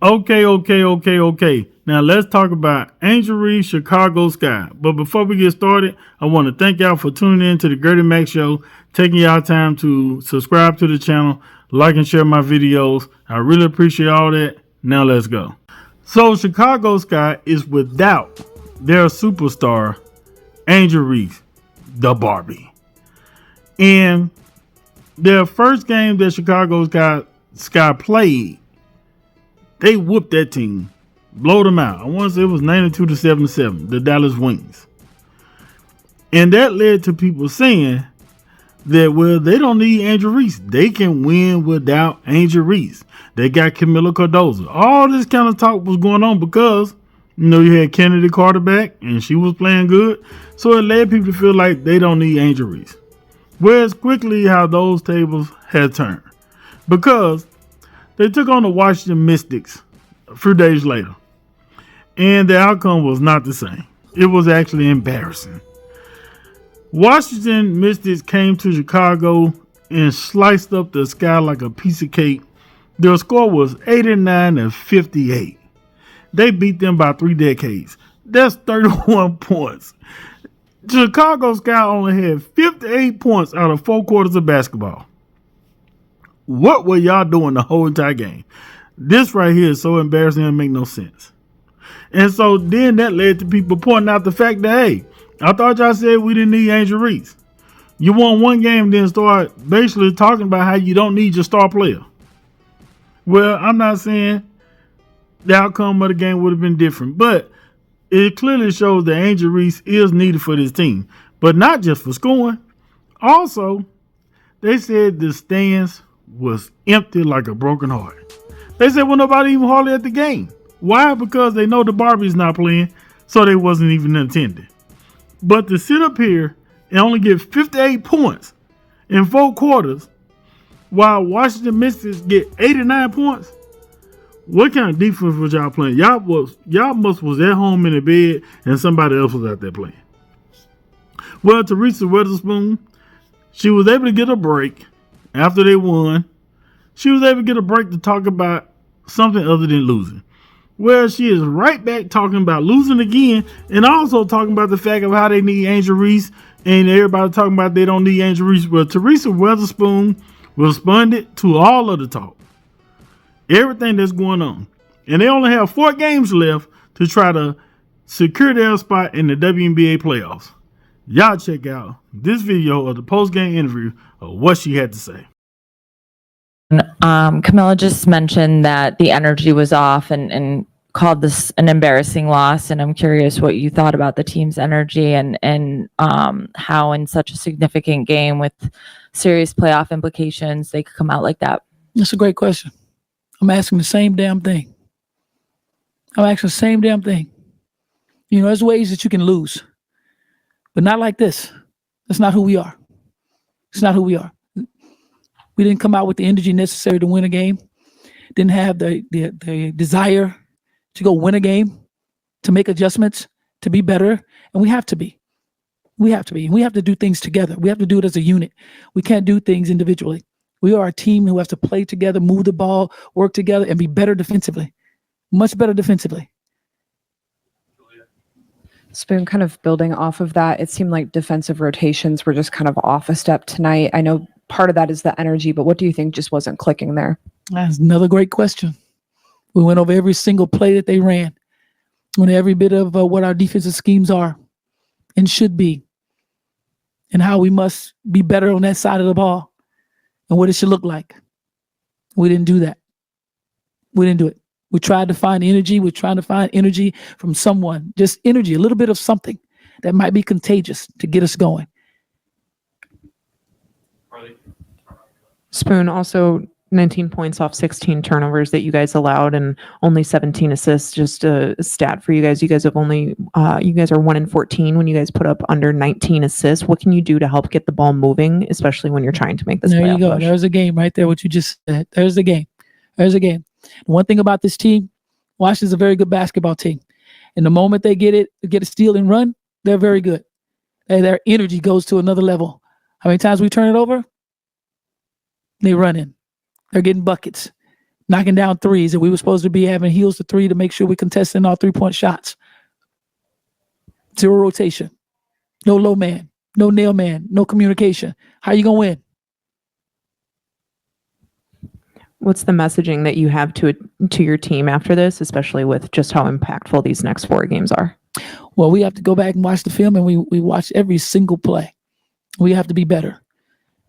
Okay. Now let's talk about Angel Reese, Chicago Sky. But before we get started, I want to thank y'all for tuning in to the Gertie Mac Show, taking y'all time to subscribe to the channel, like and share my videos. I really appreciate all that. Now let's go. So Chicago Sky is without their superstar, Angel Reese, the Barbie. And their first game that Chicago Sky played, they whooped that team, blowed them out. I want to say it was 92-77, the Dallas Wings. And that led to people saying that, well, they don't need Angel Reese. They can win without Angel Reese. They got Camila Cardozo. All this kind of talk was going on because, you had Kennedy Carter back and she was playing good. So it led people to feel like they don't need Angel Reese. Whereas quickly how those tables had turned. Because they took on the Washington Mystics a few days later. And the outcome was not the same. It was actually embarrassing. Washington Mystics came to Chicago and sliced up the Sky like a piece of cake. Their score was 89-58. They beat them by 3 decades. That's 31 points. Chicago Sky only had 58 points out of 4 quarters of basketball. What were y'all doing the whole entire game? This right here is so embarrassing it make no sense. And so then that led to people pointing out the fact that, hey, I thought y'all said we didn't need Angel Reese. You won one game, then start basically talking about how you don't need your star player. Well, I'm not saying the outcome of the game would have been different, but it clearly shows that Angel Reese is needed for this team. But not just for scoring. Also, they said the stands was empty like a broken heart. They said, well, nobody even hardly at the game. Why? Because they know the Barbie's not playing, so they wasn't even attending. But to sit up here and only get 58 points in 4 quarters, while Washington Mystics get 89 points, what kind of defense was y'all playing? Y'all must was at home in the bed and somebody else was out there playing. Well, Teresa Weatherspoon, she was able to get a break after they won. She was able to get a break to talk about something other than losing. Well, she is right back talking about losing again and also talking about the fact of how they need Angel Reese and everybody talking about they don't need Angel Reese. Well, Teresa Weatherspoon responded to all of the talk. Everything that's going on. And they only have 4 games left to try to secure their spot in the WNBA playoffs. Y'all check out this video of the post-game interview of what she had to say. Camilla just mentioned that the energy was off and called this an embarrassing loss. And I'm curious what you thought about the team's energy and how in such a significant game with serious playoff implications, they could come out like that. That's a great question. I'm asking the same damn thing. There's ways that you can lose, but not like this. That's not who we are. We didn't come out with the energy necessary to win a game. Didn't have the desire to go win a game, to make adjustments, to be better. And we have to be. We have to do things together. We have to do it as a unit. We can't do things individually. We are a team who has to play together, move the ball, work together, and be better defensively. Much better defensively. Spoon, kind of building off of that, it seemed like defensive rotations were just kind of off a step tonight. I know part of that is the energy, but what do you think just wasn't clicking there? That's another great question. We went over every single play that they ran, went every bit of what our defensive schemes are and should be, and how we must be better on that side of the ball. And what it should look like. We didn't do that. We didn't do it. We tried to find energy. We're trying to find energy from someone. Just energy, a little bit of something that might be contagious to get us going. Spoon, also 19 points off 16 turnovers that you guys allowed and only 17 assists. Just a stat for you guys. You guys have only, you guys are 1 in 14 when you guys put up under 19 assists. What can you do to help get the ball moving, especially when you're trying to make this There you go. push? There's a game right there, what you just said. There's the game. One thing about this team, Washington's a very good basketball team. And the moment they get a steal and run, they're very good. And their energy goes to another level. How many times we turn it over? They run in. They're getting buckets. knocking down threes, and we were supposed to be having heels to three to make sure we're contesting all 3-point shots. 0 rotation, no low man, no nail man, no communication. How you gonna win? What's the messaging that you have to your team after this, especially with just how impactful these next 4 games are? Well, we have to go back and watch the film, and we watch every single play. We have to be better.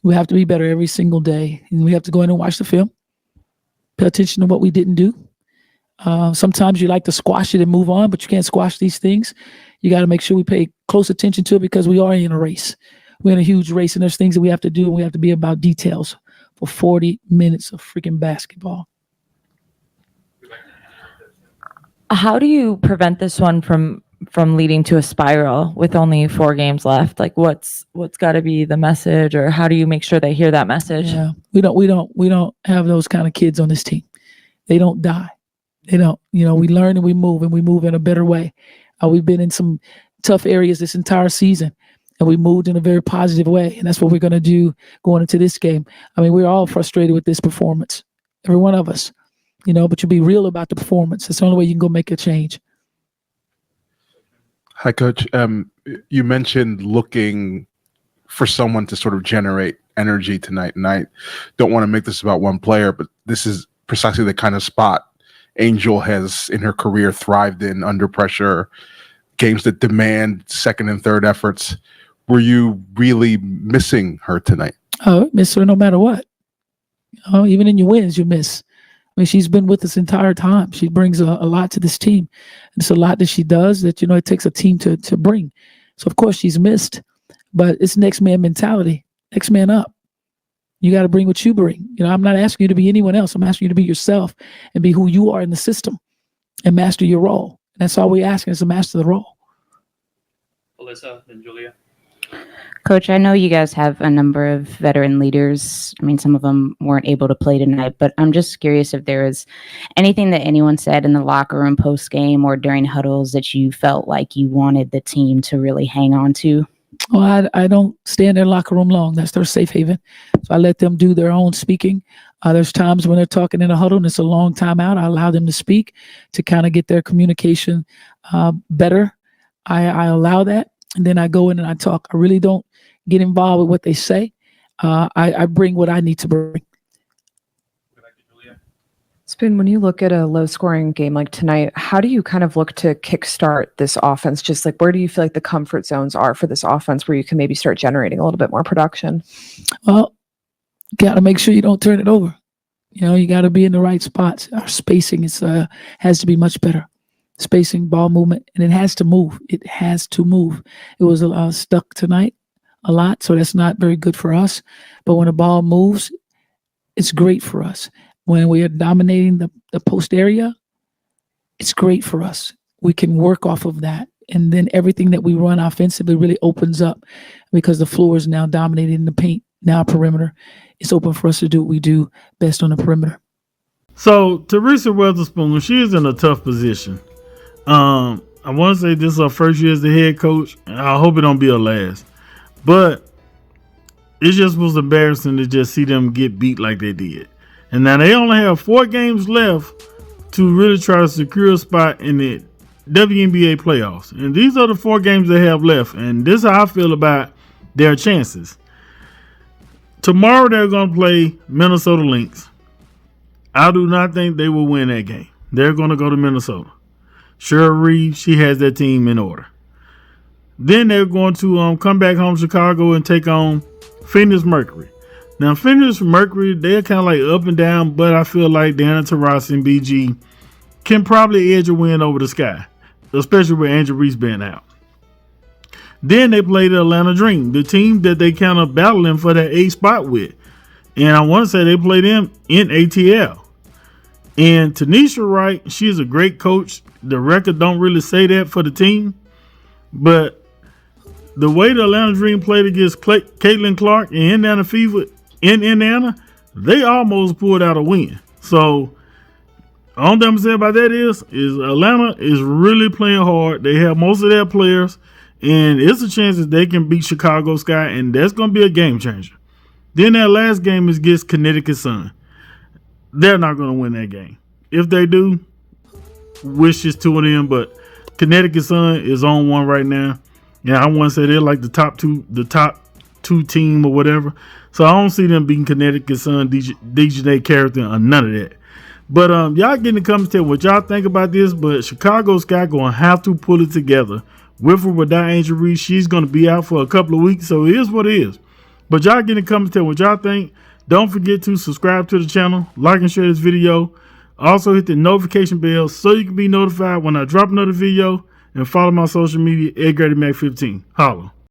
We have to be better every single day, and we have to go in and watch the film, pay attention to what we didn't do. Sometimes you like to squash it and move on, but you can't squash these things. You got to make sure we pay close attention to it because we are in a race. We're in a huge race, and there's things that we have to do, and we have to be about details for 40 minutes of freaking basketball. How do you prevent this one from leading to a spiral with only 4 games left? Like what's got to be the message, or how do you make sure they hear that message? Yeah, we don't have those kind of kids on this team. They don't die. They don't, we learn and we move in a better way. We've been in some tough areas this entire season, and we moved in a very positive way. And that's what we're going to do going into this game. I mean, we're all frustrated with this performance, every one of us, but you be real about the performance. That's the only way you can go make a change. Hi, Coach. You mentioned looking for someone to sort of generate energy tonight. And I don't want to make this about one player, but this is precisely the kind of spot Angel has in her career thrived in under pressure, games that demand second and third efforts. Were you really missing her tonight? Oh, miss her no matter what. Even in your wins, you miss. I mean, she's been with us the entire time. She brings a lot to this team. It's a lot that she does that, it takes a team to bring. So, of course, she's missed. But it's next man mentality, next man up. You got to bring what you bring. I'm not asking you to be anyone else. I'm asking you to be yourself and be who you are in the system and master your role. And that's all we're asking is to master the role. Alyssa, then Julia. Coach, I know you guys have a number of veteran leaders. I mean, some of them weren't able to play tonight, but I'm just curious if there was anything that anyone said in the locker room post game or during huddles that you felt like you wanted the team to really hang on to. Well, I don't stay in their locker room long. That's their safe haven. So I let them do their own speaking. There's times when they're talking in a huddle and it's a long time out. I allow them to speak to kind of get their communication better. I allow that. And then I go in and I talk. I really don't get involved with what they say. I bring what I need to bring. Spoon, when you look at a low-scoring game like tonight, how do you kind of look to kickstart this offense? Just like where do you feel like the comfort zones are for this offense where you can maybe start generating a little bit more production? Well, got to make sure you don't turn it over. You got to be in the right spots. Our spacing has to be much better. Spacing, ball movement, and it has to move. It has to move. It was stuck tonight a lot, so that's not very good for us. But when the ball moves, it's great for us. When we are dominating the post area, it's great for us. We can work off of that. And then everything that we run offensively really opens up because the floor is now dominating the paint, now perimeter. It's open for us to do what we do best on the perimeter. So Teresa Weatherspoon, she is in a tough position. I want to say this is her first year as the head coach. And I hope it don't be her last. But it just was embarrassing to just see them get beat like they did. And now they only have 4 games left to really try to secure a spot in the WNBA playoffs. And these are the 4 games they have left. And this is how I feel about their chances. Tomorrow they're going to play Minnesota Lynx. I do not think they will win that game. They're going to go to Minnesota. Angel Reese, she has that team in order. Then they're going to come back home to Chicago and take on Phoenix Mercury. Now, Phoenix Mercury, they're kind of like up and down, but I feel like Diana Taurasi and BG can probably edge a win over the Sky, especially with Angel Reese being out. Then they play the Atlanta Dream, the team that they kind of battling for that 8th spot with. And I want to say they play them in ATL. And Tanisha Wright, she's a great coach. The record don't really say that for the team. But the way the Atlanta Dream played against Caitlin Clark and Indiana Fever in Indiana, they almost pulled out a win. So all I'm going to say about that is Atlanta is really playing hard. They have most of their players, and it's a chance that they can beat Chicago Sky, and that's going to be a game changer. Then that last game is against Connecticut Sun. they're not going to win that game. If they do, wishes to them. But Connecticut Sun is on one right now. Yeah, I want to say they're like the top two team or whatever. So I don't see them beating Connecticut Sun, DJ Character, or none of that. But y'all get in the comments, tell what y'all think about this. But Chicago Sky gonna have to pull it together. With or without Angel Reese, she's gonna be out for a couple of weeks, so it is what it is. But y'all get in the comments, tell what y'all think. Don't forget to subscribe to the channel, like and share this video. Also hit the notification bell so you can be notified when I drop another video, and follow my social media @GradyMac15. Holla.